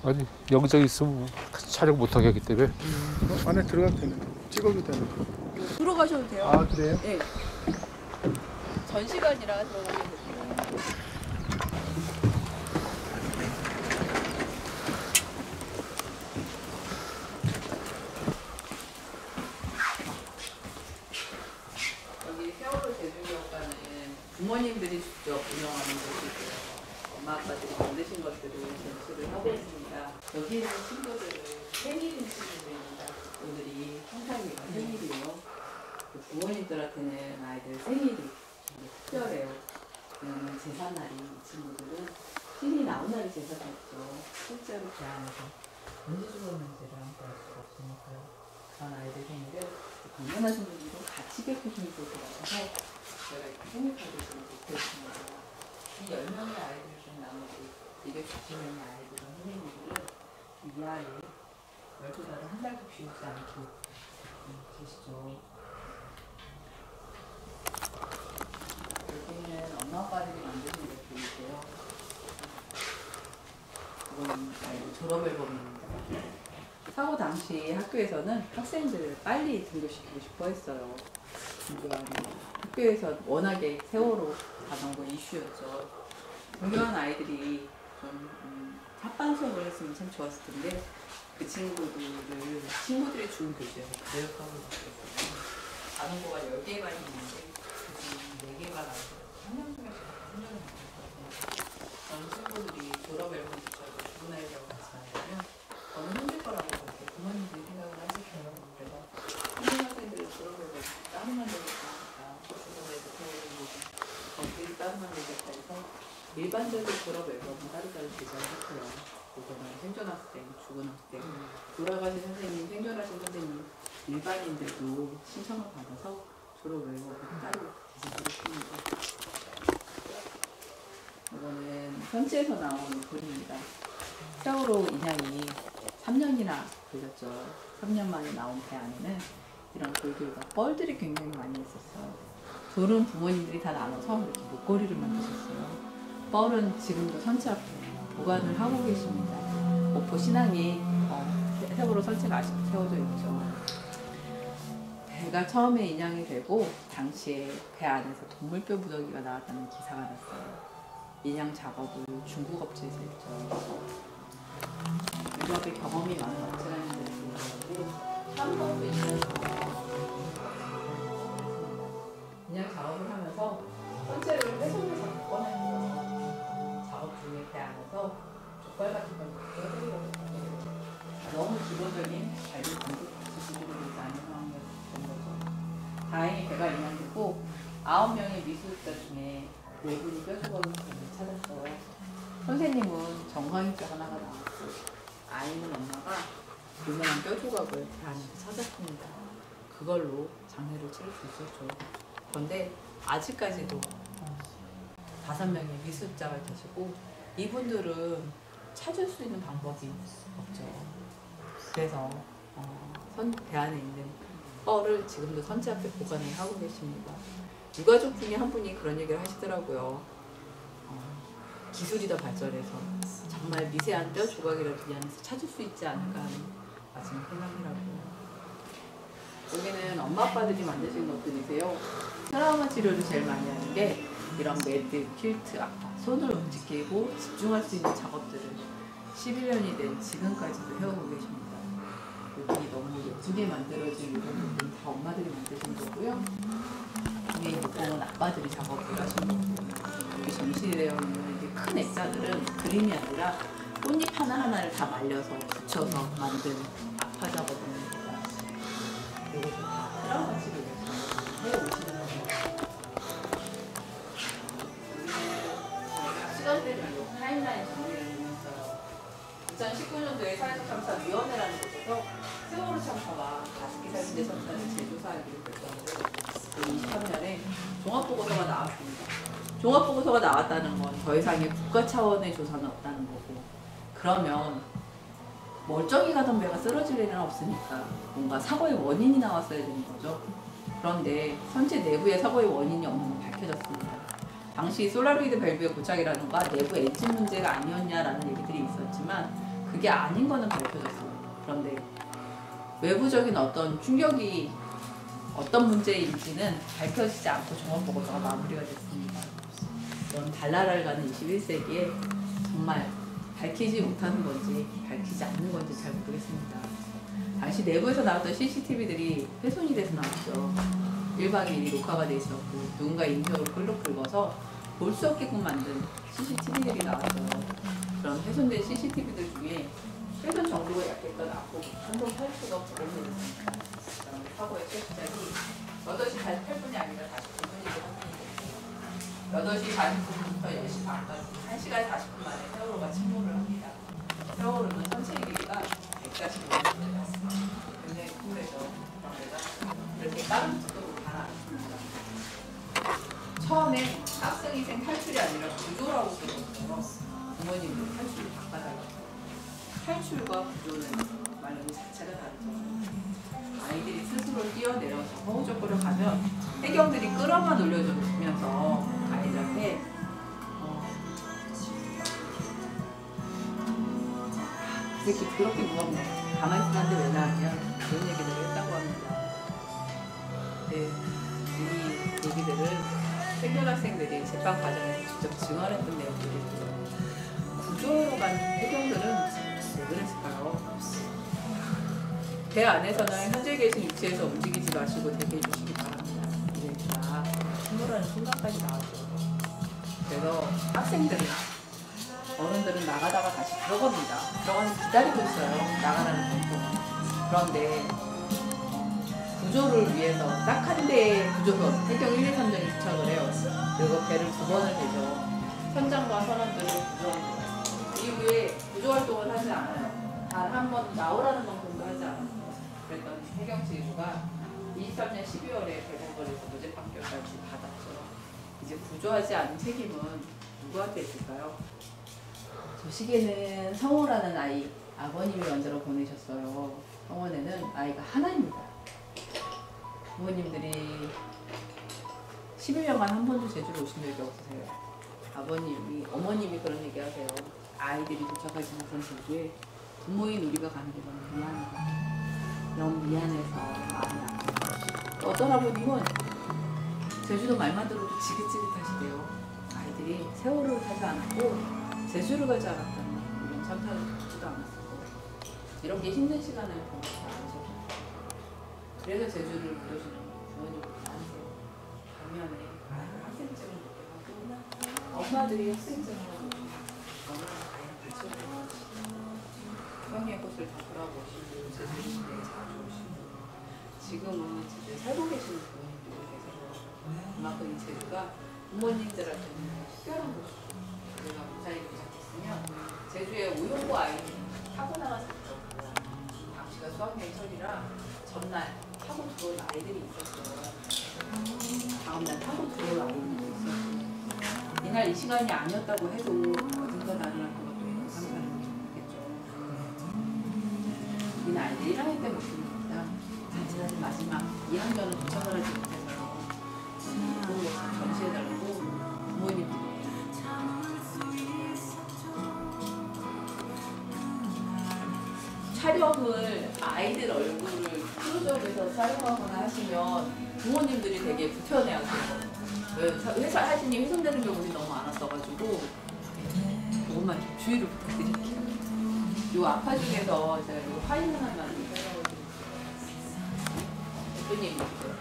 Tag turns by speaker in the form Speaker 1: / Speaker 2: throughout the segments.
Speaker 1: 아니 영장 있으면 촬영 못하게 하기 때문에.
Speaker 2: 안에 들어가도 되는 찍어도 되는
Speaker 3: 들어가셔도 돼요.
Speaker 2: 아 그래요?
Speaker 3: 네. 전시관이라 들어가셔도 돼요. 여기 세월호 제주기업관은 부모님들이 직접 운영하는 곳이고요. 엄마 아빠들이 만드신 것들을 전시를 하고 있습니다. 여기는 친구들은 생일인 친구들입니다. 오늘이 성탄이가 생일이에요. 부모님들한테는 아이들 생일이 되게 특별해요. 왜냐면 제삿날이 이 친구들은 신이 나온 날이 제삿날이죠. 실제로 배 안에서 언제 죽었는지를 함께 알 수가 없으니까요. 그런 아이들 생일을 방문하신 분들도 같이 겪으시면 좋을 것 같아서 제가 이렇게 생일 카드를 놓고 있습니다. 이 10명의 아이들 중 나머지 290명의 아이들은 선생님들은 이 아이 12달을 한 달도 비우지 않고 계시죠. 여기는 엄마 아빠들이 만드신 것들이세요. 이건 아이들 졸업 앨범입니다. 사고 당시 학교에서는 학생들을 빨리 등교시키고 싶어 했어요. 학교에서 워낙에 세월호 자전거 이슈였죠. 존경하는 아이들이 좀 합반 수업을 했으면 참 좋았을 텐데 그 친구들이 준 교재로 교육하고 있었어요. 자전거가 10개가 있는데 그중 4개가 나와서 한 명 중에 생각을 못했거든요. 저는 친구들이 졸업 앨범조차도 죽은 아이라고 같이 만들면 저는 힘들 거라고 그렇게 부모님들이 생각을 하셨어요. 그래서 학생들은 졸업 앨범 따로 만들겠다 하니까 죽은 애들 태워주고 거기를 따로 만들겠다 해서 일반적인 졸업 앨범은 따로따로 제작을 했고요. 그거는 생존학생, 죽은 학생, 돌아가신 선생님, 생존하신 선생님, 일반인들도 신청을 받아서 졸업 앨범을 따로 제작을 했습니다. 이거는 현지에서 나온 글입니다. 세월호 인양이 3년이나 걸렸죠. 3년 만에 나온 배 안에는 이런 돌들과 뻘들이 굉장히 많이 있었어요. 돌은 부모님들이 다 나눠서 이렇게 목걸이를 만드셨어요. 뻘은 지금도 선체 앞에 보관을 하고 계십니다. 목포 신항이 세월호 선체가 아직도 세워져 있죠. 배가 처음에 인양이 되고 당시에 배 안에서 동물뼈 무더기가 나왔다는 기사가 났어요. 인양 작업을 중국 업체에서 했죠. 유럽의 경험이 많은 업체가 있는데 한번도 인양 작업을 하면서 선체를 훼손해서 꺼내는 작업 중에 배 안에서 족발 같은 걸 껴들이려고 했어요. 너무 기본적인 발굴 공급 지식으로 되지 않은 상황이었던 거죠. 다행히 배가 인양되고 9명의 미수습자 중에 4분이 뼈조각을 찾았어요. 선생님은 정강이뼈 하나가 나왔고 아이는 엄마가 유명한 뼈조각을 배 안에서 찾았습니다. 그걸로 장례를 치를 수 있었죠. 그런데 아직까지도 5명의 미수습자가 계시고 이분들은 찾을 수 있는 방법이 없죠. 그래서 배 안에 있는 뻘을 지금도 선체 앞에 보관을 하고 계십니다. 유가족 중에 한 분이 그런 얘기를 하시더라고요. 기술이 더 발전해서 정말 미세한 뼈 조각이라도 이 안에서 찾을 수 있지 않을까 하는 마지막 생각이라고요. 여기는 엄마 아빠들이 만드신 것들이세요. 트라우마 치료를 제일 많이 하는 게 이런 매드, 퀼트, 아파, 손을 움직이고 집중할 수 있는 작업들을 11년이 된 지금까지도 해오고 계십니다. 여기 너무 예쁘게 만들어진 이런 부분 다 엄마들이 만드신 거고요. 위에 목공은 아빠들이 작업을 하신 거고요. 여기 전시되어 있는 이렇게 큰 액자들은 그림이 아니라 꽃잎 하나하나를 다 말려서 붙여서 만든 아파 작업입니다. 이것도 다 트라우마 치료를 해오시는 거예요. 시간대별로 타임라인 정리를 해놨어요. 2019년도에 사회참사위원회라는 곳에서 세월호 참사와 가습기 살균제 참사를 재조사하기로 결정을 2023년에 종합보고서가 나왔습니다. 종합보고서가 나왔다는 건 더 이상의 국가 차원의 조사는 없다는 거고, 그러면 멀쩡히 가던 배가 쓰러질 일은 없으니까 뭔가 사고의 원인이 나왔어야 되는 거죠. 그런데 선체 내부에 사고의 원인이 없는 건 밝혀졌습니다. 당시 솔라로이드 밸브의 고착이라든가 내부 엔진 문제가 아니었냐라는 얘기들이 있었지만 그게 아닌 거는 밝혀졌어요. 그런데 외부적인 어떤 충격이 어떤 문제인지는 밝혀지지 않고 종합보고서가 마무리가 됐습니다. 이런 달나라를 가는 21세기에 정말 밝히지 못하는 건지 밝히지 않는 건지 잘 모르겠습니다. 당시 내부에서 나왔던 CCTV들이 훼손이 돼서 나왔죠. 1박 2일이 녹화가 돼 있었고 누군가 인표로 글로 긁어서 볼 수 없게끔 만든 CCTV들이 나왔어요. 그런 훼손된 CCTV들 중에 훼손 정도가 약했던 앞부분 한동 8초가 보존되었습니다. 사고의 최시작이 8시 48분이 아니라 49분이기 때문에 8시 49분부터 10시 반까지 1시간 40분 만에 세월호가 침몰을 합니다. 세월호는 선체 길이가 145m를 갔습니다. 굉장히 큰 데죠. 이렇게 다른 속도로 가라앉습니다. 처음에 학생위생 탈출이 아니라 구조라고 불렀어요. 부모님들 탈출을 바꿔달라고. 탈출과 구조는 말 의미 자체가 다르죠. 아이들이 스스로 뛰어내려서 허우적거려 가면 해경들이 끌어만 올려주면서 아이들한테 그 새끼 그렇게 무겁네. 가만히 있었는데 왜 나왔냐. 그런 얘기들을 했다고 합니다. 네, 이 얘기들을 생존학생들이 재판 과정에서 직접 증언했던 내용들이고요. 구조로 간 해경들은 왜 그랬을까요? 배 안에서는 현재 계신 위치에서 움직이지 마시고 대기해 주시기 바랍니다. 이제 다 침몰하는 순간까지 나왔죠. 그래서 학생들은 어른들은 나가다가 다시 들어갑니다. 들어가서 기다리고 있어요. 나가라는 정보. 그런데 구조를 위해서 딱 한 대의 구조선 해경 1, 2, 3전이 도착을 해요. 그리고 배를 2번을 대죠. 선장과 선원들을 구조합니다. 이후에 구조 활동을 하지 않아요. 단 한 번 나오라는 방송도 하지 않아요. 그랬더니 해경지휘부가 23년 12월에 대법원에서 무죄 판결까지 받았죠. 이제 구조하지 않은 책임은 누구한테 있을까요? 저 시계는 성호라는 아이, 아버님이 만들어 보내셨어요. 성원에는 아이가 하나입니다. 부모님들이 11년간 한 번도 제주로 오신 적이 없으세요. 어머님이 그런 얘기 하세요. 아이들이 도착하지 못한 제주에 부모인 우리가 가는 게 너무 미안하다. 너무 미안해서 마음이 아프다. 어떤 아버님은 제주도 말만 들어도 지긋지긋하시대요. 아이들이 세월호를 타지 않았고 제주를 가지 않았다는 이런 참사를 듣지도 않았고 이렇게 힘든 시간을 보내지 않으셨고 그래서 제주를 물려주는 부모님이 많으세요. 반면에 학생증을 못 하고 엄마들이 학생증을 하고 너무나 아이를 붙여주는 형의 곳을 다 돌아보시고 제주 시대에 자주 오시고 지금은 제주에 살고 계시는 부모님들이 계세요. 그만큼 이 제주가 부모님들한테는 특별한 곳이죠. 우리가 무사히 도착했으면 제주에 우용고 아이들이 타고 나갔었죠. 당시가 수학여행 철이라 전날 타고 들어올 아이들이 있었어요. 다음날 타고 들어올 아이들이 있었어요. 이날 이 시간이 아니었다고 해도 어딘가 나를 한 것도 상상을 못했겠죠. 이날 아이들이 1학년 때 못하는 겁니다. 단지나는 마지막 2학년은 도착을 하지 못해서요. 그런 것을 전시해달라고 부모님들이 촬영을 아이들 얼굴을 클로즈업해서 촬영하거나 하시면 부모님들이 되게 불편해하세요. 회사 사진이 훼손되는 경우들이 너무 많았어가지고 그것만 좀 주의를 부탁드릴게요. 이 아파 중에서 제가 이 파일 하나만 설명을 드릴게요. 대표님이세요.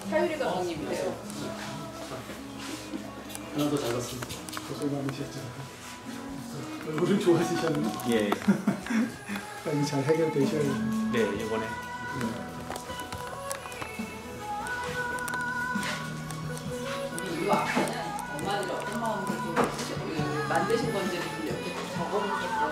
Speaker 3: 차유리 감독님이세요.
Speaker 4: 하나 더 작았습니다.
Speaker 2: 고생 많으셨죠. 얼굴을 좋아지셨네.
Speaker 4: 예.
Speaker 2: 빨리 잘 해결되셔야죠.
Speaker 4: 네, 이번에.
Speaker 3: 이 아파는 엄마들이 어떤 마음으로 좀 만드신 건지를 좀 이렇게 적어보셨어요.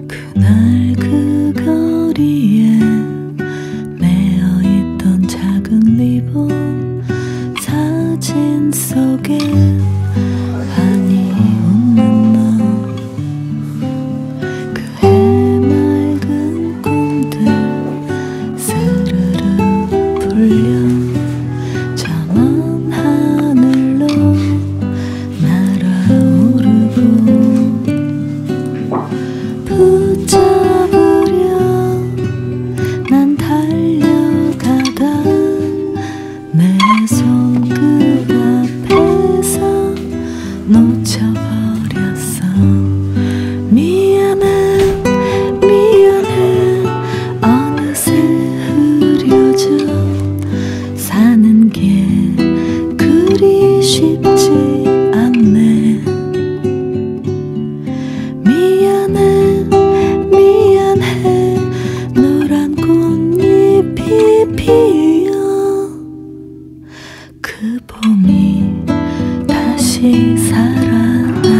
Speaker 5: 그날 그 거리에 속에 환히 웃는 너 그 해맑은 꿈들 스르르 불려 저 먼 하늘로 날아오르고 붙잡으려 난 달려가다 내 손끝 앞에서 놓쳐버렸어. 미안해 미안해 어느새 흐려져 사는 게 그리 쉽지 않네. 미안해 미안해 노란 꽃잎이 피어 그 봄이 다시 살아나네.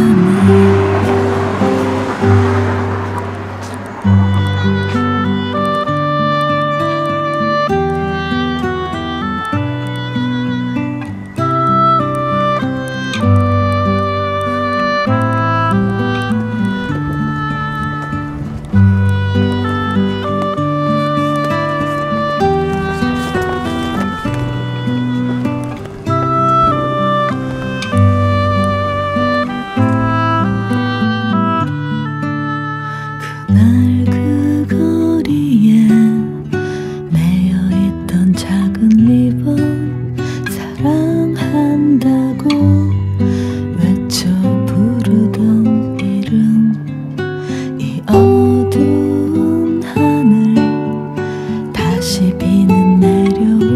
Speaker 5: 그날 그 거리에 매여있던 작은 리본 사랑한다고 외쳐 부르던 이름 이 어두운 하늘 다시 비는 내려와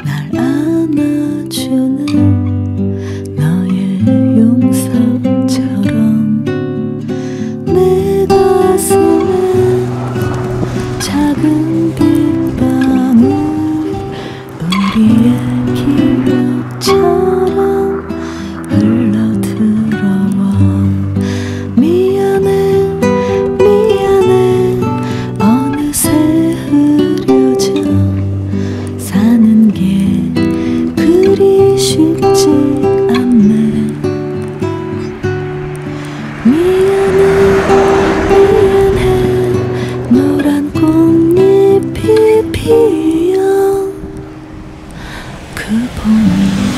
Speaker 5: 날 안아주는 너의 용서처럼 내 가슴에 작은 빗방울 우리의 기억처럼 흘러들어와 미안해 미안해 어느새 흐려져 사는 게 그리 쉽지 않네. 미안해 미안해 노란 꽃잎이 피어 그 봄이